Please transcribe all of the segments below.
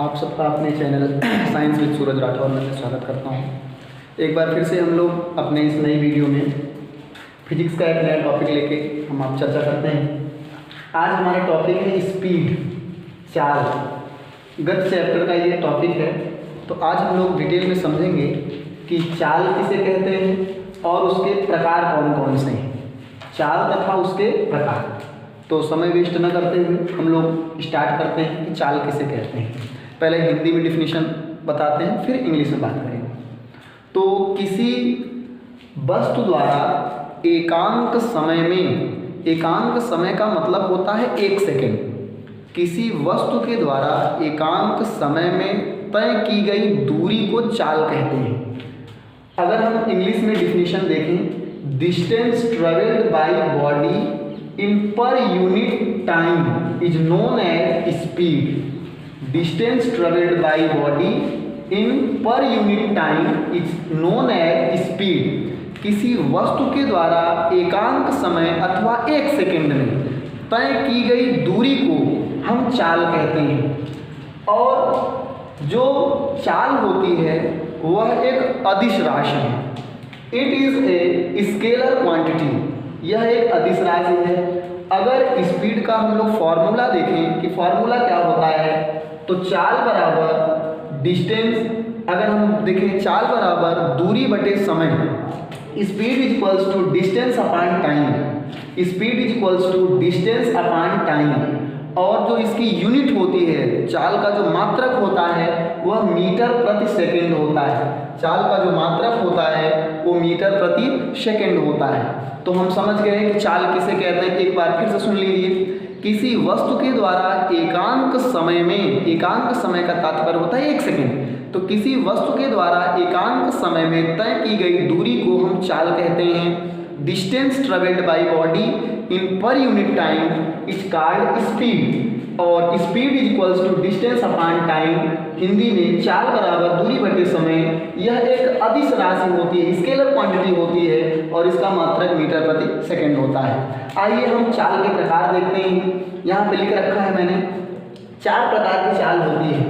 आप सबका अपने चैनल साइंस विद सूरज राठौर में स्वागत करता हूँ। एक बार फिर से हम लोग अपने इस नई वीडियो में फिजिक्स का एक नया टॉपिक लेके हम आप चर्चा करते हैं। आज हमारा टॉपिक है स्पीड, चाल। गत चैप्टर का ये टॉपिक है, तो आज हम लोग डिटेल में समझेंगे कि चाल किसे कहते हैं और उसके प्रकार कौन कौन से हैं। चाल तथा उसके प्रकार। तो समय वेस्ट न करते हुए हम लोग स्टार्ट करते हैं कि चाल किसे कहते हैं। पहले हिंदी में डिफिनीशन बताते हैं, फिर इंग्लिश में बात करेंगे। तो किसी वस्तु द्वारा एकांक समय में, एकांक समय का मतलब होता है 1 सेकेंड। किसी वस्तु के द्वारा एकांक समय में तय की गई दूरी को चाल कहते हैं। अगर हम इंग्लिश में डिफिनीशन देखें, distance travelled by body in per unit time is known as speed. Distance travelled by body in per unit time is known as speed. किसी वस्तु के द्वारा एकांक समय अथवा 1 सेकेंड में तय की गई दूरी को हम चाल कहते हैं। और जो चाल होती है वह एक अदिश राशि है। It is a scalar quantity. यह एक अदिश राशि है। अगर स्पीड का हम लोग फॉर्मूला देखें कि फॉर्मूला क्या होता है, तो चाल बराबर डिस्टेंस, अगर हम देखें चाल बराबर दूरी बटे समय। Speed is equals to distance upon time. Speed is equals to distance upon time. और जो इसकी यूनिट होती है, चाल का जो मात्रक होता है वह मीटर प्रति सेकेंड होता है। चाल का जो मात्रक होता है वो मीटर प्रति सेकेंड होता है। तो हम समझ गए कि चाल किसे कहते हैं। एक बार फिर से सुन लीजिए। किसी वस्तु के द्वारा एकांक समय में, एकांक समय का तात्पर्य होता है 1 सेकेंड। तो किसी वस्तु के द्वारा एकांक समय में तय की गई दूरी को हम चाल कहते हैं। Distance travelled by body in per unit time is called speed. और speed is equals to distance upon time. Hindi में चाल बराबर दूरी बटे समय। यह एक अदिश राशि होती है, स्केलर क्वांटिटी होती है और इसका मात्रक मीटर प्रति सेकंड होता है। आइए हम चाल के प्रकार देखते हैं। यहाँ पे लिख रखा है मैंने, 4 प्रकार की चाल होती है।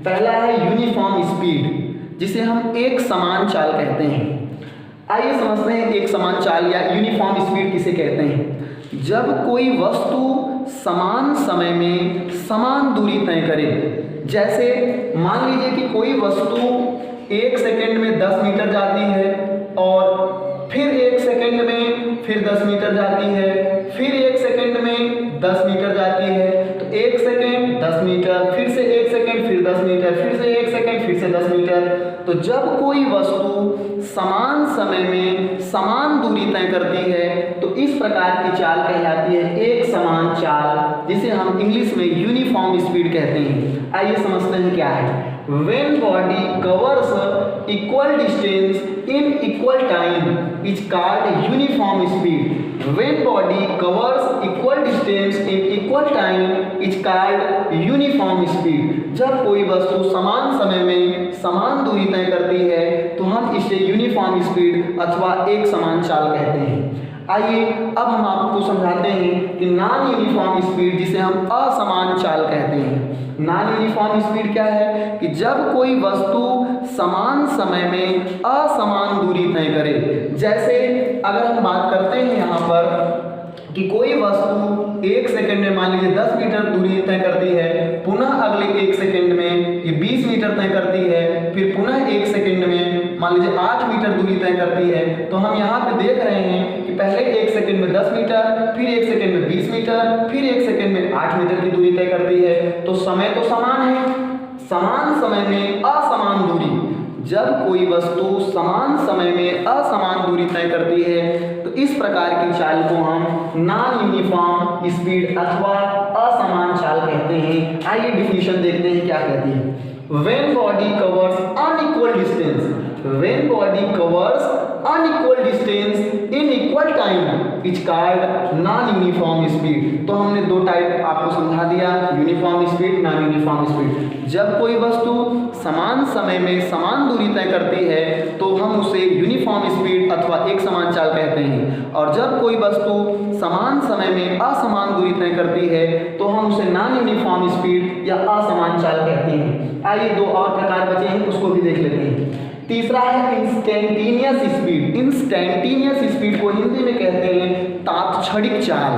पहला है यूनिफॉर्म स्पीड, जिसे हम एक समान चाल कहते हैं। आइए समझते हैं एक समान चाल या यूनिफॉर्म स्पीड किसे कहते हैं। जब कोई वस्तु समान समय में समान दूरी तय करे। जैसे मान लीजिए कि कोई वस्तु 1 सेकेंड में 10 मीटर जाती है और फिर 1 सेकेंड में फिर 10 मीटर जाती है, फिर 1 सेकेंड में 10 मीटर जाती है। तो 1 सेकेंड 10 मीटर, फिर से 1 सेकेंड फिर 10 मीटर, फिर से 1 सेकेंड फिर से 10 मीटर। तो जब कोई वस्तु समान समय में समान दूरी तय करती है तो इस प्रकार की चाल कहलाती है एक समान चाल, जिसे हम इंग्लिश में यूनिफॉर्म स्पीड कहते हैं। आइए समझते हैं क्या है। When body covers equal distance in equal time is called uniform speed. When body covers equal distance in equal time is called uniform speed. जब कोई वस्तु समान समय में समान दूरी तय करती है तो हम इसे यूनिफॉर्म स्पीड अथवा एक समान चाल कहते हैं। आइए अब हम आपको समझाते हैं कि नॉन यूनिफॉर्म स्पीड, जिसे हम असमान चाल कहते हैं। नॉन यूनिफॉर्म स्पीड क्या है कि जब कोई वस्तु समान समय में असमान दूरी तय करे। जैसे अगर हम बात करते हैं यहाँ पर कि कोई वस्तु 1 सेकेंड में मान लीजिए 10 मीटर दूरी तय करती है, पुनः अगले 1 सेकेंड में ये 20 मीटर तय करती है, फिर पुनः 1 सेकेंड में मान लीजिए 8 मीटर दूरी तय करती है। तो हम यहाँ पे देख रहे हैं कि पहले 1 सेकेंड में 10 मीटर, फिर 1 सेकेंड में 20 मीटर, फिर 1 सेकेंड में 8 मीटर की दूरी तय करती है। तो समय तो समान है, समान समय में असमान दूरी। जब कोई वस्तु समान समय में असमान दूरी तय करती है तो इस प्रकार की चाल को हम नॉन यूनिफॉर्म स्पीड अथवा असमान चाल कहते हैं। आइए डिफिनीशन देखते हैं क्या कहती है। When body covers unequal distance, when body covers unequal distance in equal time is called non uniform speed. तो हमने दो टाइप आपको समझा दिया, uniform speed, non uniform speed. जब कोई वस्तु समान समय में समान दूरी तय करती है तो हम उसे यूनिफॉर्म स्पीड अथवा एक समान चाल कहते हैं, और जब कोई वस्तु समान समय में असमान दूरी तय करती है तो हम उसे नॉन यूनिफॉर्म स्पीड या असमान चाल कहते हैं। आइए दो और प्रकार बचे हैं, उसको भी देख लेते हैं। तीसरा है इंस्टेंटेनियस स्पीड। इंस्टेंटेनियस स्पीड को हिंदी में कहते हैं तात्क्षणिक चाल।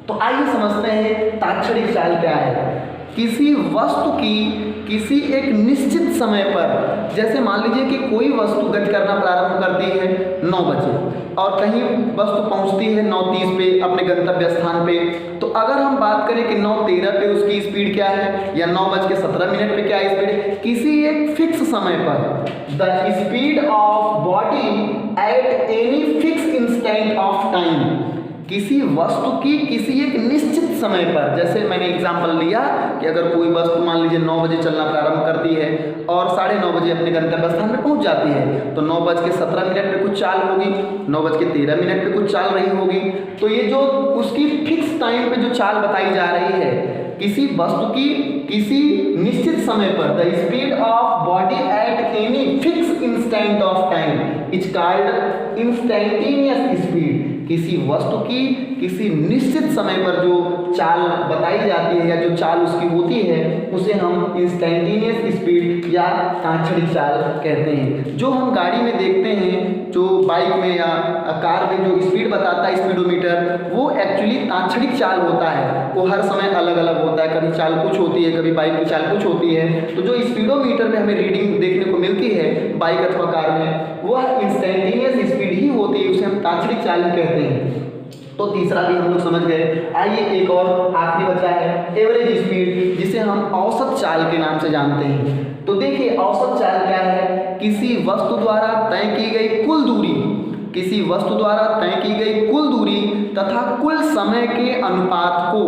तो आइए समझते हैं तात्क्षणिक चाल क्या है। किसी वस्तु की किसी एक निश्चित समय पर, जैसे मान लीजिए कि कोई वस्तु गति करना प्रारंभ करती है 9 बजे और कहीं वस्तु पहुंचती है 9:30 पे अपने गंतव्य स्थान पे, तो अगर हम बात करें कि 9:13 पे उसकी स्पीड क्या है या 9:17 पे क्या स्पीड है, किसी एक फिक्स समय पर the speed of body at any fix instant of time, किसी वस्तु की किसी एक निश्चित समय पर, जैसे मैंने एग्जांपल लिया कि अगर कोई वस्तु मान लीजिए 9 बजे चलना प्रारंभ करती है और 9:30 बजे अपने गंतव्य स्थान पे पहुंच जाती है, तो 9:17 पे कुछ चाल होगी, 9:13 पे कुछ चाल रही होगी। तो ये जो उसकी फिक्स टाइम पे जो चाल बताई जा रही है, किसी वस्तु की किसी निश्चित समय पर the speed of body at any fix instant of time is called instantaneous speed. किसी वस्तु की किसी निश्चित समय पर जो चाल बताई जाती है या जो चाल उसकी होती है उसे हम इंस्टेंटेनियस स्पीड या तात्क्षणिक चाल कहते हैं। जो हम गाड़ी में देखते हैं, जो बाइक में या कार में जो स्पीड बताता है स्पीडोमीटर, वो एक्चुअली तात्क्षणिक चाल होता है। वो हर समय अलग अलग होता है, कभी चाल कुछ होती है, कभी बाइक की चाल कुछ होती है। तो जो स्पीडोमीटर में हमें रीडिंग देखने को मिलती है बाइक अथवा कार में, वह इंस्टेंटेनियस स्पीड ही होती है, उसे हम तात्क्षणिक चाल कहते हैं। तो तीसरा भी हम लोग समझ गए। आइए एक और आखिरी बचा है एवरेज स्पीड, जिसे हम औसत चाल के नाम से जानते हैं। तो देखिए औसत चाल क्या है, किसी वस्तु द्वारा तय की गई कुल दूरी, किसी वस्तु द्वारा तय की गई कुल दूरी तथा कुल समय के अनुपात को,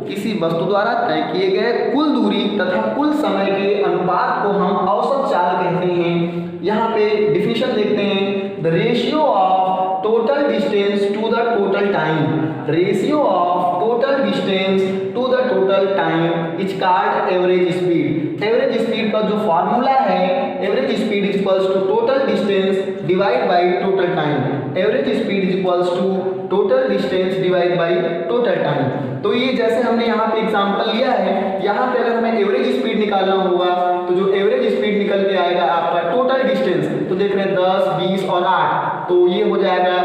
किसी वस्तु द्वारा तय किए गए कुल दूरी तथा कुल समय के अनुपात को हम औसत चाल कहते हैं। यहाँ पे डिफिनेशन देखते हैं, the ratio of total distance to the total time, ratio of total distance to the total time is called average speed। Average speed का जो फॉर्मूला है, average speed is equals to total distance divide by total time. Average speed is equals to total distance divide by total time. तो ये जैसे हमने यहाँ पे example लिया है, यहाँ पे अगर हमें एवरेज स्पीड निकालना होगा तो जो एवरेज स्पीड निकल के आएगा आपका टोटल डिस्टेंस, तो देख रहे हैं 10, 20 और 8, तो ये हो जाएगा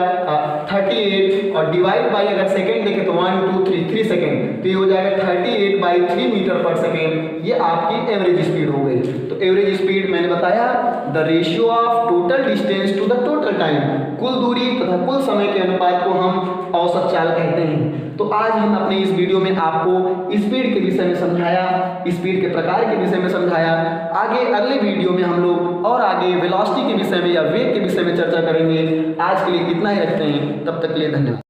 38 और डिवाइड बाय अगर सेकेंड देखें तो 1 2 3 सेकेंड, तो ये हो जाएगा 38/3 मीटर पर सेकेंड। ये आपकी एवरेज स्पीड हो गई। तो एवरेज स्पीड मैंने बताया the ratio of total distance to the total time, कुल दूरी तथा कुल समय के अनुपात को हम औसत चाल कहते हैं। तो आज हम अपने इस वीडियो में आपको स्पीड के विषय में समझाया, स्पीड के प्रकार के विषय में समझाया। आगे अगले वीडियो में हम लोग और आगे वेलोसिटी के विषय में या वेग के विषय में चर्चा करेंगे। आज के लिए इतना ही रखते हैं, तब तक के लिए धन्यवाद।